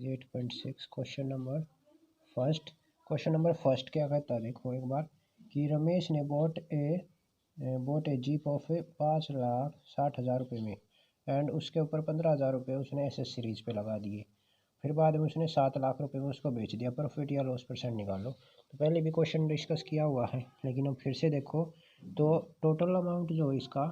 Exercise 8.6 question number first क्या कहता है देखो एक बार कि रमेश ने बोट ए जीप ऑफ 5,60,000 रुपये में एंड उसके ऊपर 15,000 रुपये उसने एसएस सीरीज पे लगा दिए। फिर बाद में उसने 7 लाख रुपए में उसको बेच दिया। प्रॉफिट या लॉस परसेंट निकालो। तो पहले भी क्वेश्चन डिस्कस किया हुआ है लेकिन अब फिर से देखो तो टोटल अमाउंट जो है इसका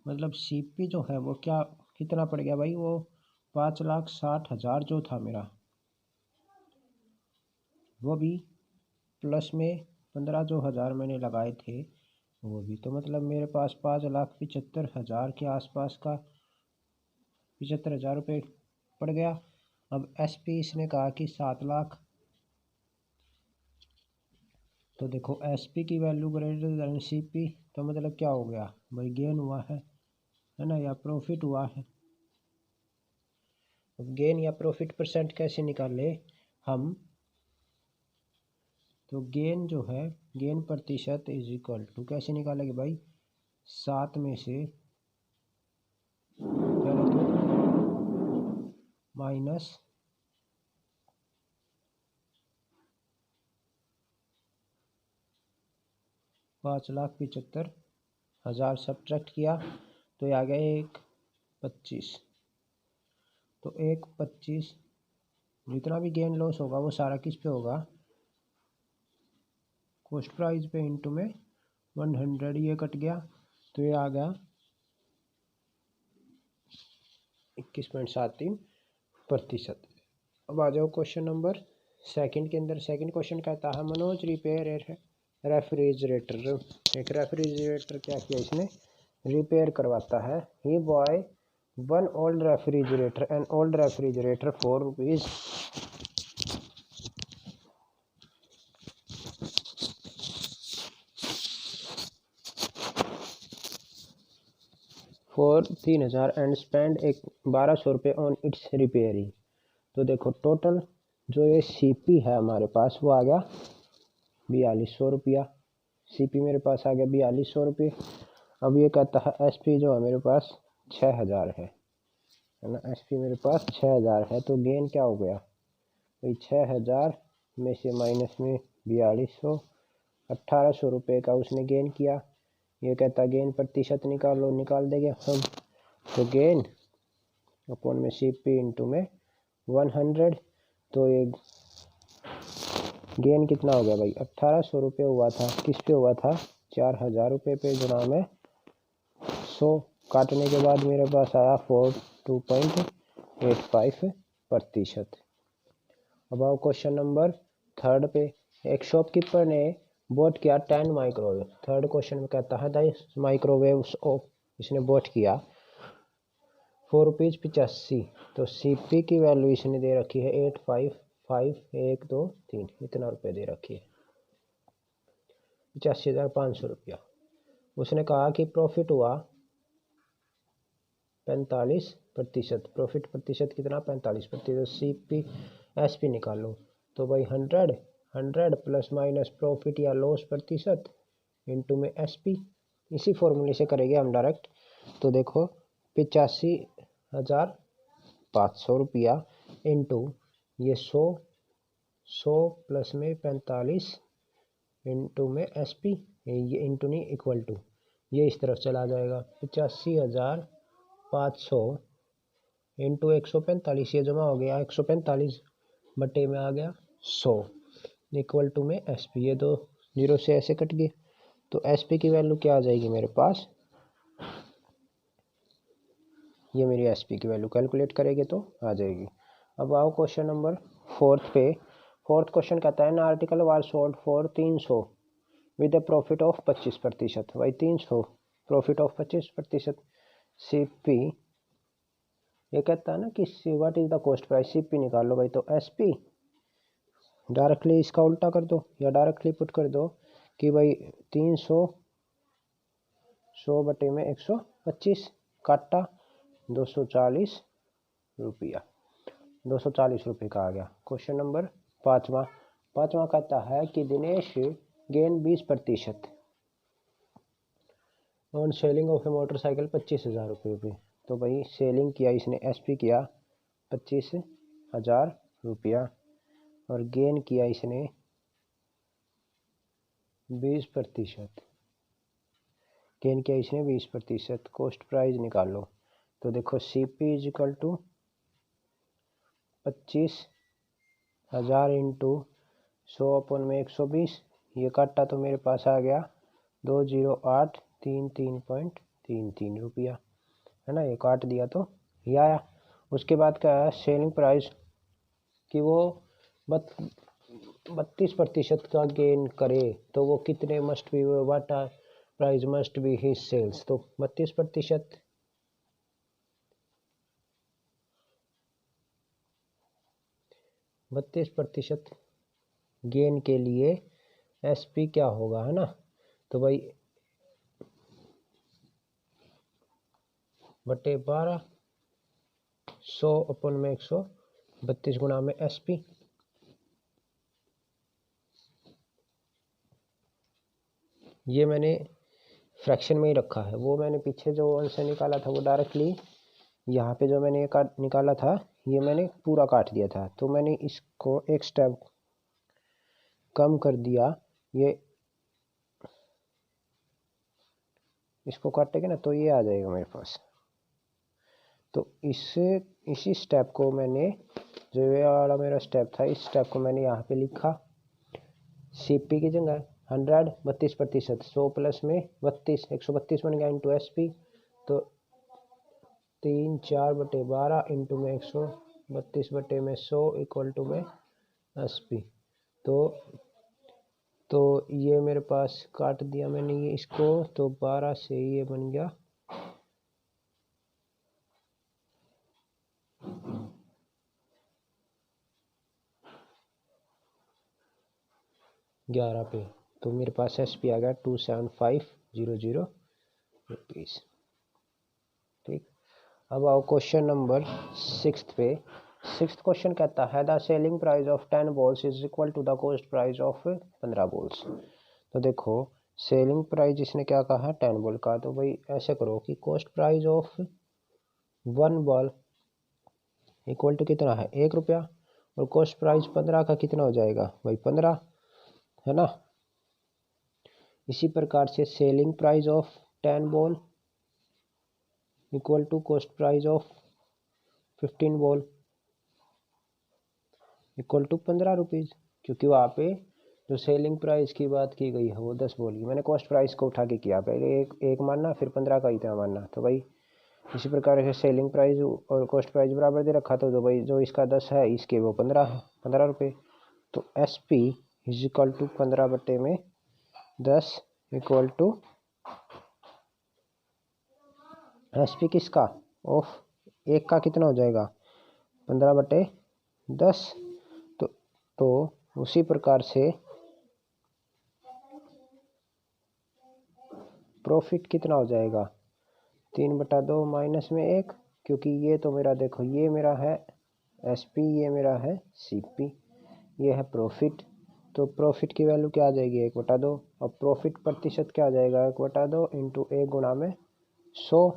मतलब सीपी जो है वो क्या कितना पड़ गया भाई, वो 5,60,000 जो था मेरा वो भी प्लस में 15 जो हज़ार मैंने लगाए थे वो भी, तो मतलब मेरे पास 5,75,000 के आसपास का 75,000 रुपये पड़ गया। अब एसपी इसने कहा कि 7 लाख, तो देखो एसपी की वैल्यू ग्रेटर देन सीपी, तो मतलब क्या हो गया भाई, गेन हुआ है ना, या प्रॉफिट हुआ है। अब गेन या प्रॉफिट परसेंट कैसे निकाले हम, तो गेन जो है गेन प्रतिशत इज इक्वल टू कैसे निकालेंगे भाई, 7 में से पहले तो माइनस 5,75,000 सब्ट्रैक्ट किया तो ये आ गया 1,25। तो 1,25 जितना भी गेन लॉस होगा वो सारा किस पे होगा, कॉस्ट प्राइस पे इंटू में 100, ये कट गया तो ये आ गया 21.73%। अब आ जाओ क्वेश्चन नंबर सेकंड के अंदर। सेकंड क्वेश्चन कहता है मनोज रिपेयर रेफ्रिजरेटर। एक रेफ्रिजरेटर क्या किया इसने, रिपेयर करवाता है। He buy one old refrigerator and old refrigerator for rupees 3,000 and spend एक 1,200 रुपये ऑन इट्स रिपेयरिंग। तो देखो टोटल जो ये सीपी है हमारे पास वो आ गया 4,200 रुपया। सीपी मेरे पास आ गया 4,200 रुपये। अब ये कहता है एसपी जो है मेरे पास 6,000 है ना, एसपी मेरे पास 6,000 है। तो गेन क्या हो गया भाई, 6,000 में से माइनस में 4,200, 1,800 रुपये का उसने गेन किया। ये कहता गेन प्रतिशत निकालो, निकाल देंगे हम। तो गेन अपॉन में सीपी इंटू में 100, तो ये गेन कितना हो गया भाई, 1,800 रुपये हुआ था। किस पे हुआ था, 4,000 रुपये पे, गुना में 100 काटने के बाद मेरे पास आया 42.85%। अब आओ क्वेश्चन नंबर थर्ड पे। एक शॉपकीपर ने बॉट किया 10 माइक्रोवेव। थर्ड क्वेश्चन में कहता है द माइक्रोवेव इसने बॉट किया ₹4.85। तो सीपी की वैल्यू इसने दे रखी है 855,123, इतना रुपये दे रखी है, 85,500 रुपया। उसने कहा कि प्रॉफिट हुआ 45%। प्रॉफिट प्रतिशत कितना, 45%। सीपी एसपी निकालो। तो भाई 100 प्लस माइनस प्रॉफिट या लॉस प्रतिशत इंटू में एसपी, इसी फॉर्मूले से करेंगे हम डायरेक्ट। तो देखो 85,500 रुपया इंटू ये 100 प्लस में 45 इंटू में एसपी, ये इंटू नहीं इक्वल टू, ये इस तरफ चला जाएगा। 85,500 इंटू 145, ये जमा हो गया 145 बटे में आ गया 100 इक्वल टू में एसपी, ये दो जीरो से ऐसे कट गए। तो एसपी की वैल्यू क्या आ जाएगी मेरे पास, ये मेरी एसपी की वैल्यू कैलकुलेट करेंगे तो आ जाएगी। अब आओ क्वेश्चन नंबर फोर्थ पे। फोर्थ क्वेश्चन कहता है ना article war sold for 300 with A profit of 25%। भाई 300 प्रॉफिट ऑफ 25%। सीपी ये कहता है ना कि what is the cost price, CP निकाल लो भाई। तो एसपी डायरेक्टली इसका उल्टा कर दो या डायरेक्टली पुट कर दो कि भाई 300 100 बटे में 125 काटा 240 रुपया, 240 रुपये का आ गया। क्वेश्चन नंबर पाँचवा कहता है कि Dinesh gain 20% on selling of A motorcycle 25,000 रुपये पे। तो भाई सेलिंग किया इसने, एसपी किया 25,000 रुपया और गेन किया इसने 20%। गेन किया इसने 20%। कॉस्ट प्राइस निकालो। तो देखो CP is equal to 25,000 into 100/120। ये काटा तो मेरे पास आ गया 20833.33 रुपया, है ना। ये काट दिया तो ये आया। उसके बाद क्या है सेलिंग प्राइस कि वो 32% का गेन करे तो वो कितने must be what price must be his sales. तो 32% गेन के लिए SP क्या होगा, है ना। तो भाई बटे 12 100/132 गुणा में SP। ये मैंने फ्रैक्शन में ही रखा है। वो मैंने पीछे जो आंसर निकाला था वो डायरेक्टली यहाँ पे जो मैंने निकाला था ये मैंने पूरा काट दिया था। तो मैंने इसको एक स्टेप कम कर दिया। ये इसको काटेंगे ना तो ये आ जाएगा मेरे पास। तो इसी स्टेप को मैंने जो ये वाला मेरा स्टेप था इस स्टेप को मैंने यहाँ पे लिखा। CP की जगह 100 32%, 100 प्लस में 32 132 बन गया इंटू SP। तो 3/4/12 इंटू में 132/100 इक्वल टू में SP। तो ये मेरे पास काट दिया मैंने ये इसको। तो 12 से ये बन गया 11 पे। तो मेरे पास SP आ गया 27500 रुपीज़। ठीक। अब आओ क्वेश्चन नंबर 6 पे। 6th क्वेश्चन कहता है the selling price of 10 balls is equal to the cost price of 15 balls. तो देखो सेलिंग प्राइस इसने क्या कहा है 10 बॉल का। तो भाई ऐसे करो कि cost price of 1 ball equal to कितना है 1 रुपया और कॉस्ट प्राइस 15 का कितना हो जाएगा भाई 15, है ना। इसी प्रकार से selling price of 10 ball equal to cost price of 15 ball equal to 15 rupees. क्योंकि वहाँ पे जो सेलिंग प्राइस की बात की गई है वो 10 बॉल की। मैंने कॉस्ट प्राइस को उठा के किया, पहले एक मानना फिर 15 का इतना मानना। तो भाई इसी प्रकार से सेलिंग प्राइस और कॉस्ट प्राइस बराबर दे रखा तो भाई जो इसका 10 है इसके वो 15 है 15 रुपये। तो SP इज इक्वल टू 15 बटे में 10 इक्वल टू SP किसका ऑफ 1 का कितना हो जाएगा 15 बटे 10। तो उसी प्रकार से प्रॉफिट कितना हो जाएगा 3/2 माइनस में 1। क्योंकि ये तो मेरा देखो ये मेरा है SP, ये मेरा है CP, ये है प्रॉफिट। तो प्रॉफिट की वैल्यू क्या आ जाएगी 1/2। और प्रॉफिट प्रतिशत क्या आ जाएगा 1/2 इंटू 1 गुणा में 100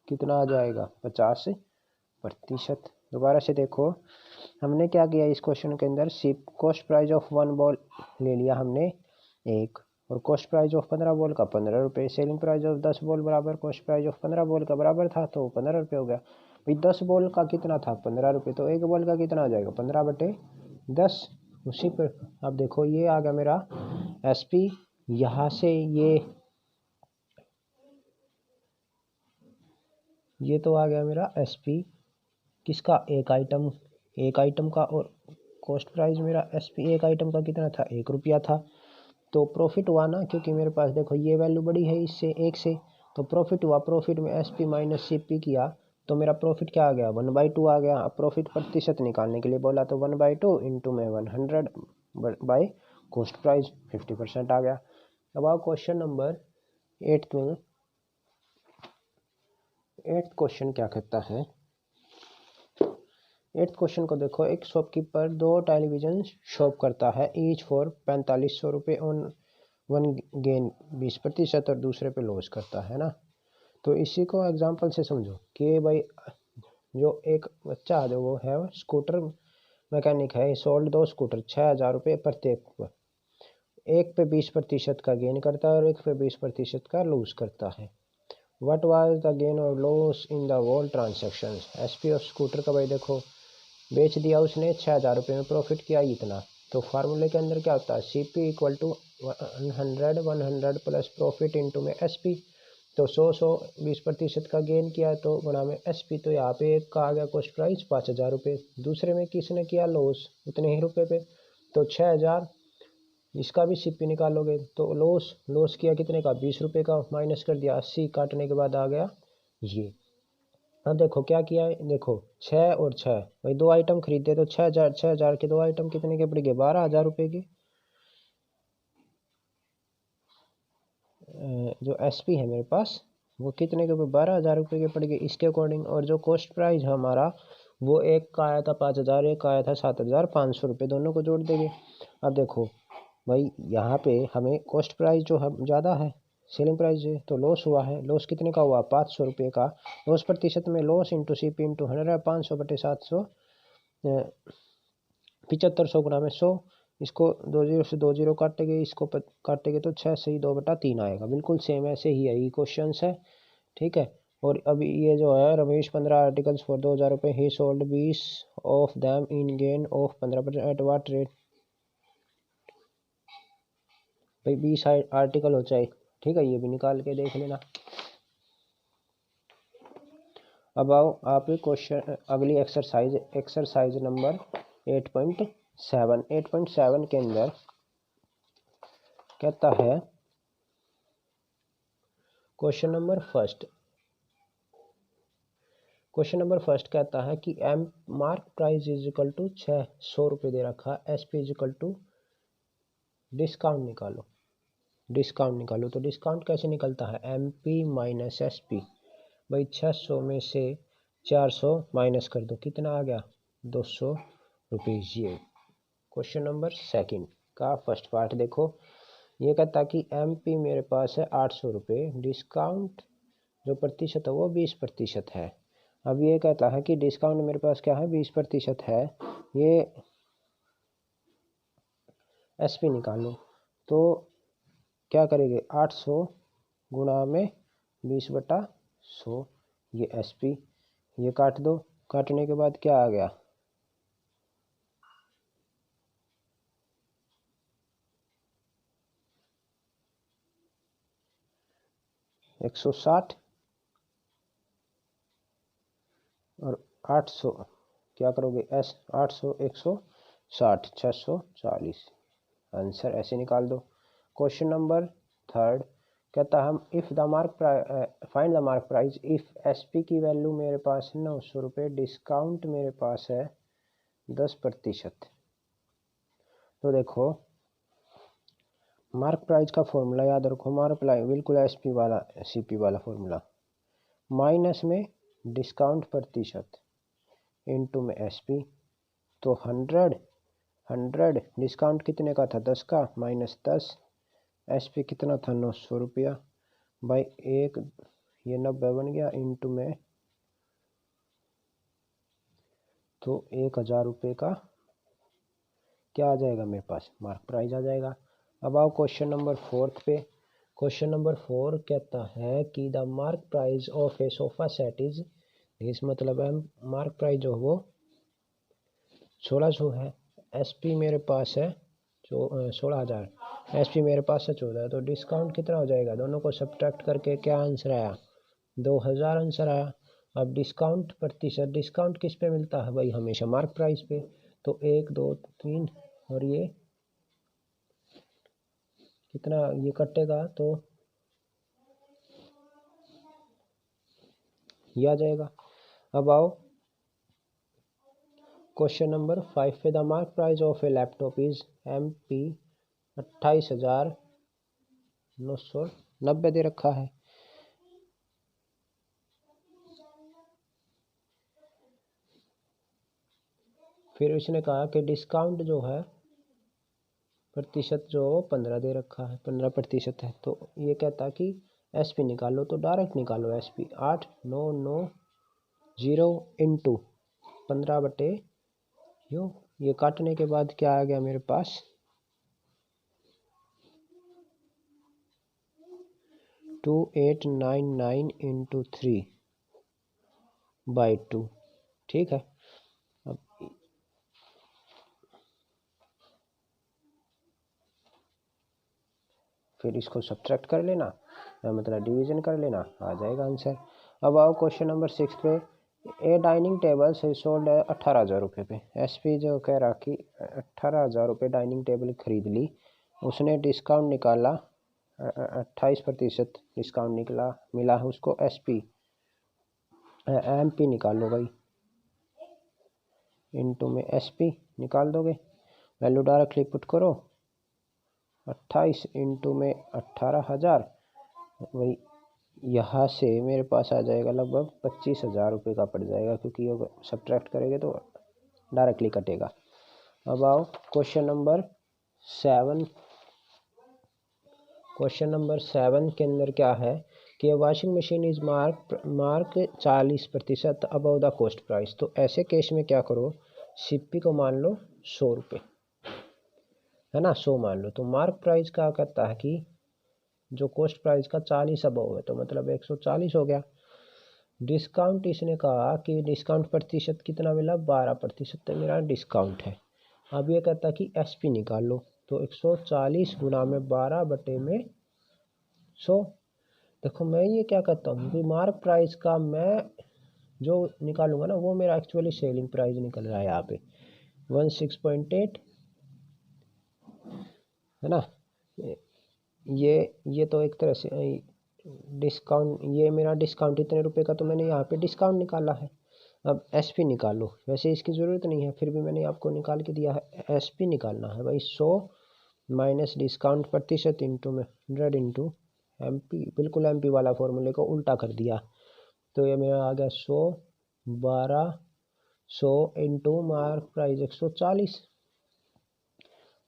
कितना आ जाएगा 50%। दोबारा से देखो हमने क्या किया इस क्वेश्चन के अंदर कॉस्ट प्राइस ऑफ 1 बॉल ले लिया हमने 1 और कॉस्ट प्राइस ऑफ 15 बॉल का 15 रुपये। सेलिंग प्राइस ऑफ 10 बॉल बराबर कॉस्ट प्राइस ऑफ 15 बॉल का बराबर था तो 15 रुपये हो गया। भाई 10 बॉल का कितना था 15 रुपये। तो 1 बॉल का कितना आ जाएगा 15 बटे 10। उसी पर अब देखो ये आ गया मेरा SP। यहाँ से ये तो आ गया मेरा SP किसका एक आइटम का। और कॉस्ट प्राइस मेरा SP एक आइटम का कितना था 1 रुपया था। तो प्रॉफिट हुआ ना, क्योंकि मेरे पास देखो ये वैल्यू बड़ी है इससे 1 से। तो प्रॉफिट हुआ, प्रॉफिट में SP माइनस CP किया तो मेरा प्रॉफिट क्या आ गया 1/2 आ गया। अब प्रॉफिट प्रतिशत निकालने के लिए बोला तो 1/2 इंटू में 100 बाई कॉस्ट प्राइस 50% आ गया। अब आओ क्वेश्चन नंबर 8 में। 8th क्वेश्चन क्या कहता है 8th क्वेश्चन को देखो एक शॉपकीपर 2 टेलीविजन शॉप करता है ईच फॉर 4500 रुपये ऑन वन गेन 20% और दूसरे पे लॉस करता है ना। तो इसी को एग्जांपल से समझो कि भाई जो एक बच्चा है जो वो है स्कूटर मैकेनिक है, सोल्ड 2 स्कूटर 6,000 रुपये प्रत्येक पर। एक पे 20% का गेन करता है और एक पे 20% का लूज करता है। वट वाज द गेन और loss in the whole transaction. SP और स्कूटर का भाई देखो बेच दिया उसने 6,000 रुपये में, प्रॉफिट किया इतना। तो फार्मूले के अंदर क्या होता है, C P equal to 100 plus profit into में एस पी। तो 100 20% का गेन किया तो गुणा में एस पी। तो यहाँ पे एक का आ गया कॉस्ट प्राइस 5,000 रुपये, दूसरे में किसने किया लॉस उतने ही रुपये पे, तो 6,000। इसका भी सीपी निकालोगे तो लॉस किया कितने का 20 रुपये का, माइनस कर दिया 80, काटने के बाद आ गया ये। अब देखो क्या किया है, देखो 6 और 6 भाई 2 आइटम खरीदे तो 6,000 के 2 आइटम कितने के पड़ गए 12,000 रुपये के। जो एसपी है मेरे पास वो कितने के 12,000 रुपये के पड़ गए इसके अकॉर्डिंग। और जो कॉस्ट प्राइस है हमारा वो एक का आया था 5,000, एक का आया था 7,500 रुपये, दोनों को जोड़ देंगे। अब देखो भाई यहाँ पे हमें कॉस्ट प्राइस जो है ज़्यादा है, सेलिंग प्राइस है, तो लॉस हुआ है। लॉस कितने का हुआ 500 रुपये का। लॉस प्रतिशत में loss into C P into 100, 500/700, 7500 गुना में 100। इसको 2 जीरो से 2 जीरो काटेंगे, इसको काटेंगे तो 6 से ही 2/3 आएगा। बिल्कुल सेम ऐसे ही है, ये क्वेश्चन है, ठीक है। और अभी ये जो है रमेश 15 आर्टिकल्स फॉर 2,000 रुपये, he sold 20 of them in gain of 15% at what rate. भाई 20 आर्टिकल हो चाहे, ठीक है, ये भी निकाल के देख लेना। अब आओ आप क्वेश्चन अगली एक्सरसाइज नंबर 8.7। 8.7 के अंदर कहता है क्वेश्चन नंबर फर्स्ट कहता है कि M mark price is equal to 600 रुपये दे रखा, S P is equal to discount निकालो। तो डिस्काउंट कैसे निकलता है, M P minus S P. भाई 600 में से 400 माइनस कर दो, कितना आ गया 200 रुपीज़। ये क्वेश्चन नंबर सेकंड का फर्स्ट पार्ट देखो। ये कहता कि एम पी मेरे पास है 800 रुपये, डिस्काउंट जो प्रतिशत है वो 20% है। अब ये कहता है कि डिस्काउंट मेरे पास क्या है 20% है, ये एस पी निकालो। तो क्या करेंगे 800 गुणा में 20/100, ये एस पी, ये काट दो, काटने के बाद क्या आ गया 160 और 800 क्या करोगे एस 800 160 640, आंसर ऐसे निकाल दो। क्वेश्चन नंबर थर्ड कहता हम if the find the mark price if S P की वैल्यू मेरे पास है 900 रुपये, डिस्काउंट मेरे पास है 10%। तो देखो मार्क प्राइस का फॉर्मूला याद रखो, मार्क प्राइस बिल्कुल एस पी वाला सी पी वाला फॉर्मूला, माइनस में डिस्काउंट प्रतिशत इंटू में एस पी। तो 100 डिस्काउंट कितने का था 10 का, माइनस 10 एस पी कितना था 900 रुपया, बाई एक, ये 90 बन गया इंटू में, तो 1,000 रुपये का क्या आ जाएगा मेरे पास मार्क प्राइस आ जाएगा। अब आओ क्वेश्चन नंबर फोर्थ पे। क्वेश्चन नंबर 4 कहता है कि the mark price of A sofa set is, इस मतलब है मार्क प्राइस जो वो 1600 है, एस पी मेरे पास है 16,000, एस पी मेरे पास है 14, तो डिस्काउंट कितना हो जाएगा, दोनों को सब्ट्रैक्ट करके क्या आंसर आया 2,000 आंसर आया। अब डिस्काउंट प्रतिशत, डिस्काउंट किस पे मिलता है भाई हमेशा मार्क प्राइस पे, तो 1 2 3 और ये कितना ये कटेगा तो ये आ जाएगा। अब आओ क्वेश्चन नंबर 5 पे, the mark price of a laptop is M P 28,990 दे रखा है। फिर उसने कहा कि डिस्काउंट जो है प्रतिशत जो 15 दे रखा है, 15% है। तो ये कहता कि एस पी निकालो, तो डायरेक्ट निकालो एस पी 8,990 0 इंटू 15/u, ये काटने के बाद क्या आ गया मेरे पास 2899 इंटू 3/2। ठीक है, अब फिर इसको सब्ट्रैक्ट कर लेना, मतलब डिवीजन कर लेना, आ जाएगा आंसर। अब आओ क्वेश्चन नंबर 6 पे। ए डाइनिंग टेबल से सोल्ड है 18,000 रुपये पे। एसपी जो कह रहा कि 18,000 रुपये डाइनिंग टेबल खरीद ली, उसने डिस्काउंट निकाला 28% डिस्काउंट निकला मिला है उसको। एसपी एमपी निकाल लो भाई, इनटू में एसपी निकाल दोगे, वैल्यू डायरेक्टली पुट करो, 28 इंटू में 18,000, वही यहाँ से मेरे पास आ जाएगा लगभग 25,000 रुपये का पड़ जाएगा, क्योंकि ये सब्ट्रैक्ट करेंगे तो डायरेक्टली कटेगा। अब आओ क्वेश्चन नंबर 7। क्वेश्चन नंबर 7 के अंदर क्या है कि washing machine is mark 40% above the cost price. तो ऐसे केस में क्या करो, सीपी को मान लो 100 रुपये, है ना, 100 मान लो। तो मार्क प्राइस का कहता है कि जो कॉस्ट प्राइस का 40 अबव है, तो मतलब 140 हो गया। डिस्काउंट इसने कहा कि डिस्काउंट प्रतिशत कितना मिला, 12% मेरा डिस्काउंट है। अब ये कहता है कि एसपी निकाल लो, तो 140 गुना में 12/100। देखो मैं ये क्या कहता हूँ कि मार्क प्राइस का मैं जो निकालूंगा ना, वो मेरा एक्चुअली सेलिंग प्राइस निकल रहा है यहाँ पे 16.8, है ना। ये तो एक तरह से डिस्काउंट, ये मेरा डिस्काउंट इतने रुपए का, तो मैंने यहाँ पे डिस्काउंट निकाला है। अब एसपी निकालो, वैसे इसकी ज़रूरत नहीं है, फिर भी मैंने आपको निकाल के दिया है। एसपी निकालना है भाई, 100 माइनस डिस्काउंट प्रतिशत इंटू में 100 इंटू एमपी, बिल्कुल एमपी वाला फॉर्मूले को उल्टा कर दिया। तो ये मेरा आ गया 100 इंटू मार्क प्राइस 140,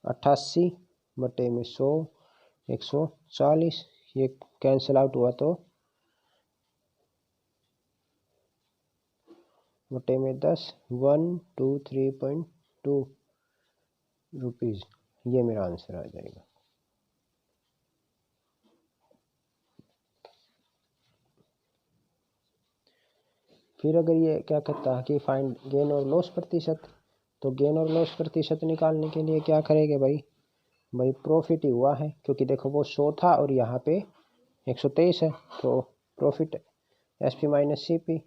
88/100 140, ये कैंसिल आउट हुआ तो बटे में 10, 123.2 रुपीज़, ये मेरा आंसर आ जाएगा। फिर अगर ये क्या कहता है कि फाइंड गेन और लॉस प्रतिशत, तो गेन और लॉस प्रतिशत निकालने के लिए क्या करेंगे भाई, प्रॉफिट ही हुआ है, क्योंकि देखो वो 100 था और यहाँ पे 123 है, तो प्रॉफिट एसपी माइनस सीपी,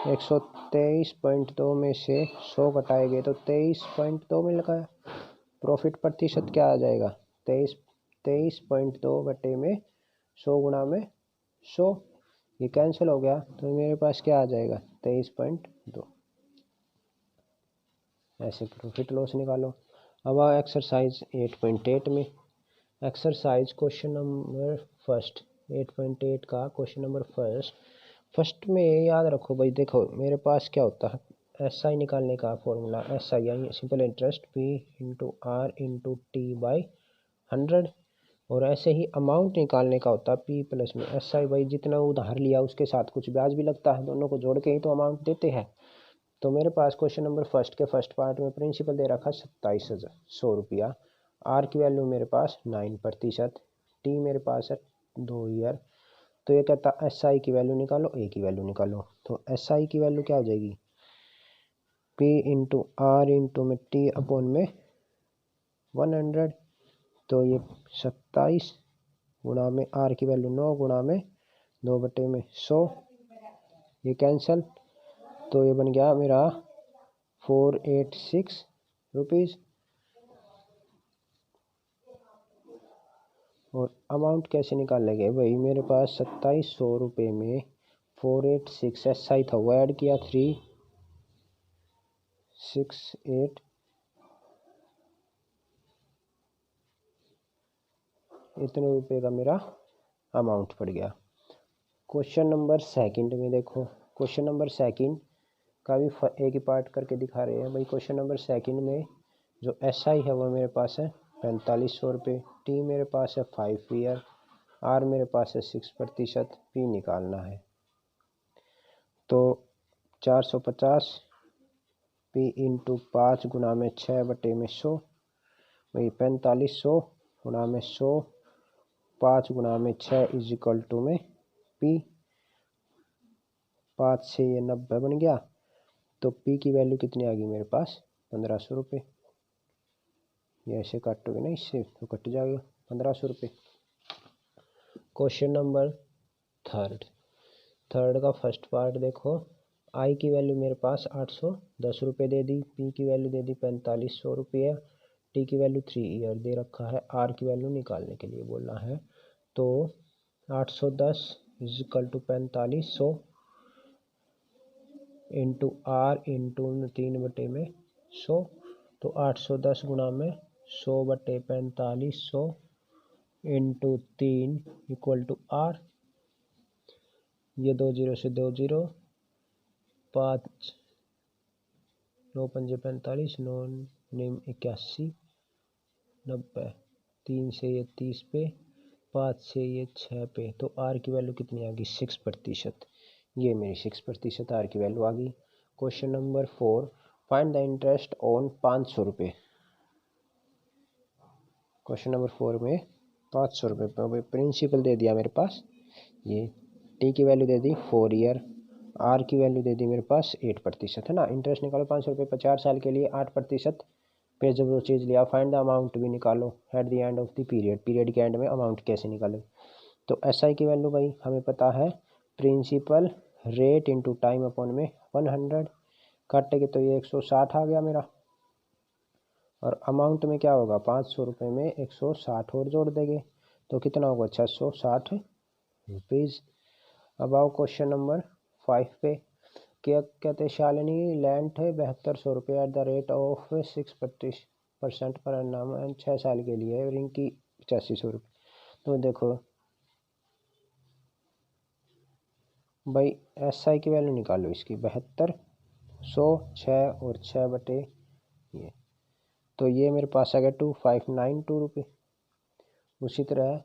123.2 में से 100 घटाएंगे तो 23.2 मिल गया। प्रॉफिट प्रतिशत क्या आ जाएगा, 23.2 बटे में 100 गुना में 100, ये कैंसिल हो गया, तो मेरे पास क्या आ जाएगा 23.2। ऐसे प्रॉफिट लॉस निकालो। अब आओ एक्सरसाइज 8.8 में। एक्सरसाइज क्वेश्चन नंबर फर्स्ट 8.8 का क्वेश्चन नंबर फर्स्ट में याद रखो भाई, देखो मेरे पास क्या होता है, एस आई निकालने का फॉर्मूला, एस आई यानी simple interest, P into R into T by 100, और ऐसे ही अमाउंट निकालने का होता है पी प्लस में एस आई बाई जितना उधार लिया उसके साथ कुछ ब्याज भी लगता है, दोनों को जोड़ के ही तो अमाउंट देते हैं। तो मेरे पास क्वेश्चन नंबर फर्स्ट के फर्स्ट पार्ट में प्रिंसिपल दे रखा 27,100 रुपया, आर की वैल्यू मेरे पास 9%, टी मेरे पास है 2 ईयर। तो ये कहता है एस आई की वैल्यू निकालो, ए की वैल्यू निकालो। तो एस आई की वैल्यू क्या हो जाएगी, पी इंटू आर इंटू में टी अपॉन में 100, तो ये 27 गुणा में आर की वैल्यू 9 गुणा में 2 बटे में 100, ये कैंसल, तो ये बन गया मेरा 486 रुपीज़। और अमाउंट कैसे निकाल लेंगे भाई, मेरे पास 2700 रुपये में 486 एस आई था, वो ऐड किया 368, इतने रुपए का मेरा अमाउंट पड़ गया। क्वेश्चन नंबर सेकंड में देखो, क्वेश्चन नंबर सेकंड का भी एक ही पार्ट करके दिखा रहे हैं भाई। क्वेश्चन नंबर सेकंड में जो एस आई है वो मेरे पास है 4500 रुपये, टी मेरे पास है 5 ईयर, आर मेरे पास है 6%, पी निकालना है। तो 450 पी इंटू 5 गुना में 6 बटे में 100, वही 4500 गुना में 100, 5 गुना में 6 इज इक्वल टू में पी। 5 से ये 90 बन गया, तो पी की वैल्यू कितनी आ गई मेरे पास 1500 रुपये। ये ऐसे काटोगे ना इससे तो कट जाएगा 1500 रुपये। क्वेश्चन नंबर थर्ड का फर्स्ट पार्ट देखो। आई की वैल्यू मेरे पास 810 रुपये दे दी, पी की वैल्यू दे दी 4500 रुपये, टी की वैल्यू 3 ईयर दे रखा है, आर की वैल्यू निकालने के लिए बोला है। तो 810 is equal to 4500 into R into 3 बटे में 100, तो 810 गुना में 100 बटे 4500 इंटू 3 इक्वल टू आर। ये 2 जीरो से 2 जीरो, 5 9 पंजे 45, 9 9 81, 90, 3 से ये 30 पे, 5 से ये 6 पे, तो आर की वैल्यू कितनी आ गई 6%। ये मेरी 6% आर की वैल्यू आ गई। Question number 4, find the interest on 500 रुपये। क्वेश्चन नंबर 4 में 500 रुपये प्रिंसिपल दे दिया मेरे पास। ये टी की वैल्यू दे दी 4 ईयर, आर की वैल्यू दे दी मेरे पास 8% है ना। इंटरेस्ट निकालो 500 रुपये 50 साल के लिए 8% पे जब वो चीज़ लिया। फाइंड द अमाउंट भी निकालो at the end of the period, period के एंड में अमाउंट कैसे निकालो। तो एस आई की वैल्यू भाई हमें पता है, principal rate into time upon में 100, काटेंगे तो ये 160 आ गया मेरा। और अमाउंट में क्या होगा 500 रुपये में 160 और जोड़ देंगे तो कितना होगा 660 रुपीज़। अब आओ क्वेश्चन नंबर 5 पे। क्या कहते हैं, शालिनी लैंड है 7200 रुपये एट द रेट ऑफ 6% पर अन्नम एंड 6 साल के लिए, रिंग की 8500 रुपये। तो देखो भाई एस आई की वैल्यू निकालो इसकी 7200, 6 और 6 बटे ये, तो ये मेरे पास आ गया 2592 रुपये। उसी तरह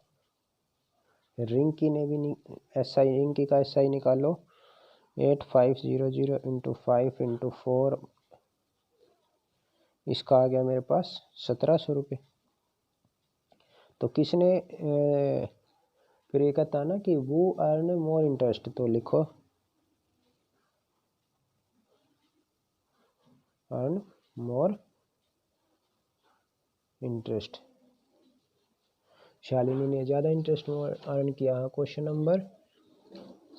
रिंग की ने भी एस आई, रिंग की का एस आई निकालो 8500 इंटू 5 इंटू 4, इसका आ गया मेरे पास 1700 रुपये। तो किसने फिर ये कहता है ना कि वो अर्न मोर इंटरेस्ट, तो लिखो अर्न मोर इंटरेस्ट। शालिनी ने ज़्यादा इंटरेस्ट अर्न किया है। क्वेश्चन नंबर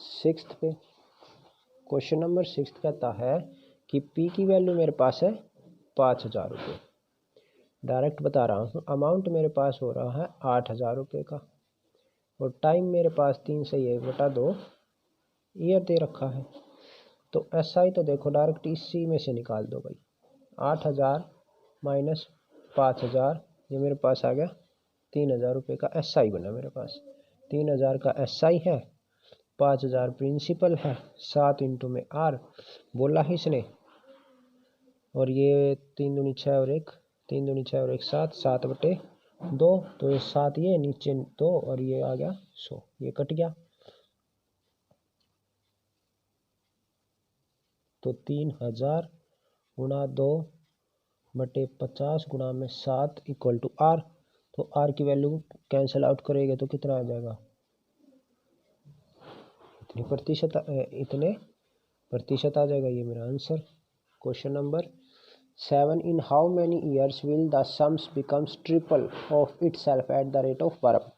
6 पे। क्वेश्चन नंबर 6 कहता है कि पी की वैल्यू मेरे पास है 5000 रुपये, डायरेक्ट बता रहा हूँ। अमाउंट मेरे पास हो रहा है 8000 रुपये का, और टाइम मेरे पास 3 से 1/2 ईयर दे रखा है। तो एस आई तो देखो डायरेक्ट इसी में से निकाल दो भाई, 8000 माइनस 5000, ये मेरे पास आ गया 3000 रुपये का एस आई बना मेरे पास। 3000 का एस आई है, 5000 प्रिंसिपल है, 7 इंटू में आर बोला है इसने, और ये 3 दूनी 6 और 1, 3 दूनी 6 और 1 7, 7 बटे 2, तो ये 7 ये नीचे 2 और ये आ गया 100, ये कट गया। तो 3000 गुना 2 बटे 50 गुना में 7 इक्वल टू आर। तो आर की वैल्यू कैंसिल आउट करेंगे तो कितना आ जाएगा, इतने प्रतिशत आ जाएगा। ये मेरा answer. Question number 7, in how many years will the sums becomes triple of it self at the rate of 12।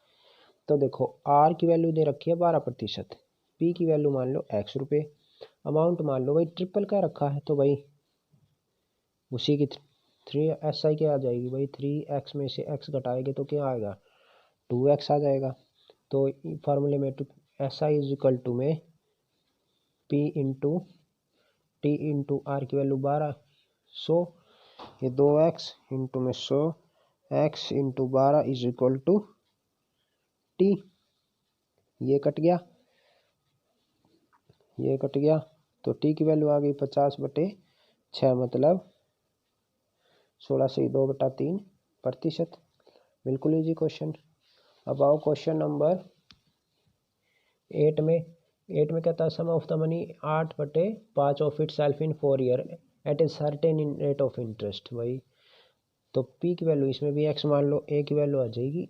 तो देखो आर की वैल्यू दे रखी है 12%, पी की वैल्यू मान लो x रुपये, अमाउंट मान लो भाई ट्रिपल का रखा है, तो भाई उसी की 3 एस आई क्या आ जाएगी भाई, 3x में से x घटाएंगे तो क्या आएगा 2x आ जाएगा। तो फार्मूले में S I is equal to में p into T into R की वैल्यू 1200, ये 2x इंटू में 100, x into 12 is equal to T. ये कट गया, ये कट गया, तो टी की वैल्यू आ गई 50/6, मतलब 16 से 2/3%। बिल्कुल इजी क्वेश्चन। अब आओ क्वेश्चन नंबर 8 में। 8 में क्या था, sum of the money 8/5 of itself in 4 year at a certain in rate of interest. वही तो पी की वैल्यू, इसमें भी एक्स मान लो, ए की वैल्यू आ जाएगी,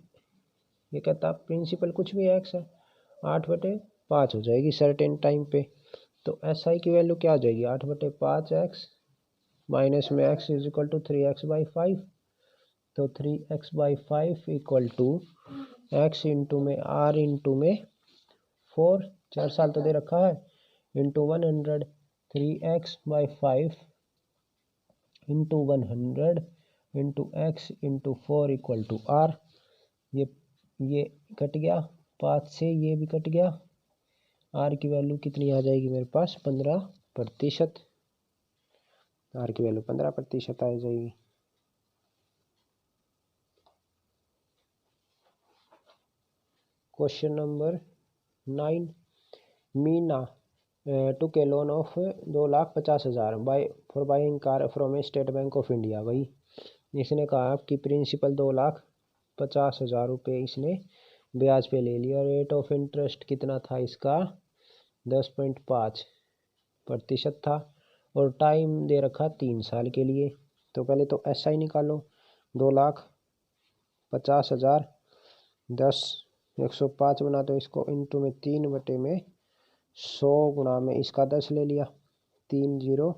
ये कहता प्रिंसिपल कुछ भी एक्स है, 8/5 हो जाएगी सर्टेन टाइम पे। तो एस आई की वैल्यू क्या आ जाएगी, 8/5 एक्स माइनस में x is equal to 3x/5। तो 3x/5 equal to x into में आर इंटू में 4, 4 साल तो दे रखा है, into 100, 3x/5 into 100 into x into 4 equal to R. ये कट गया, 5 से ये भी कट गया, आर की वैल्यू कितनी आ जाएगी मेरे पास, 15%। आर की वैल्यू 15% आ जाएगी। Question number 9, Meena took A loan of 2,50,000 for buying car from A state bank of India. भाई इसने कहा कि प्रिंसिपल 2,50,000 रुपये इसने ब्याज पे ले लिया, रेट ऑफ इंटरेस्ट कितना था इसका, 10.5% था, और टाइम दे रखा 3 साल के लिए। तो पहले तो एस आई निकालो, 2,50,000 10 105 बना दो इसको, इंटू में 3/100 गुणा में इसका 10 ले लिया, 3 0।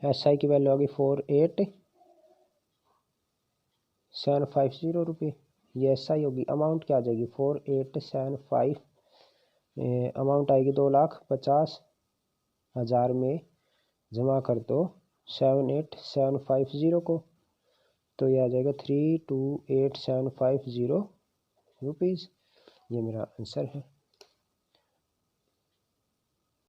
एस आई की वैल्यू होगी 48,750 रुपये, ये एस आई होगी। अमाउंट क्या आ जाएगी, 4875, अमाउंट आएगी 2,50,000 में जमा कर दो 78750 को, तो ये आ जाएगा 328,750 रुपीज़। ये मेरा आंसर है।